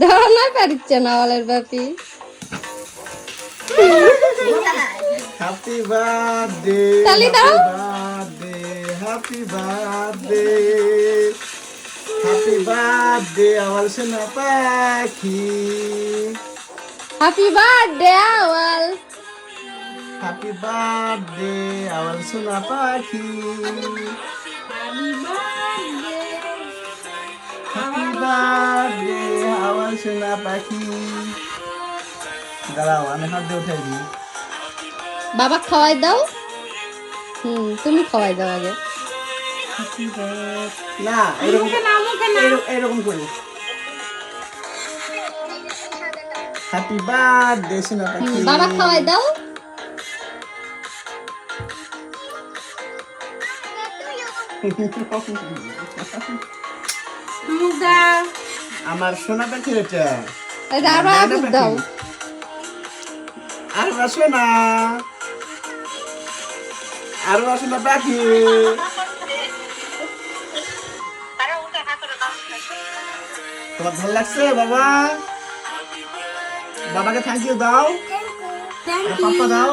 দাও না পারিচ্ছে না ওয়ালের বাপি। হ্যাপি বার্থডে, তালি দাও। হ্যাপি বার্থডে, হ্যাপি বার্থডে আমার সোনা পাখি, হ্যাপি বার্থডে আওয়াল। হ্যাপি বার্থডে আমার সোনা পাখি, হ্যাপি বার্থডে আমার সোনা পাখি। দাঁড়াও আমি হাত দিয়ে উঠাই দিই। বাবা খাওয়াই দাও। তুমি খাওয়াই দাও আগে। না এরকম এরকম করি। হ্যাপি বার্থডে সোনা পাখি। বাবা খাওয়াই দাও। আমার সোনা পাখি এটা। আরো আগুন দাও। আর সোনা, আর সোনা পাখি। তোমার ভালো লাগছে বাবা? বাবাকে থ্যাংক ইউ দাও। পাপা দাও।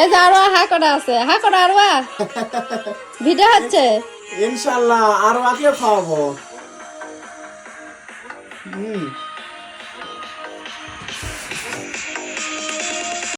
এই যে আরো হা করা আছে, হা করা আরো ভিডিও হচ্ছে। ইনশাআল্লাহ আরো আকেও খাওয়াবো।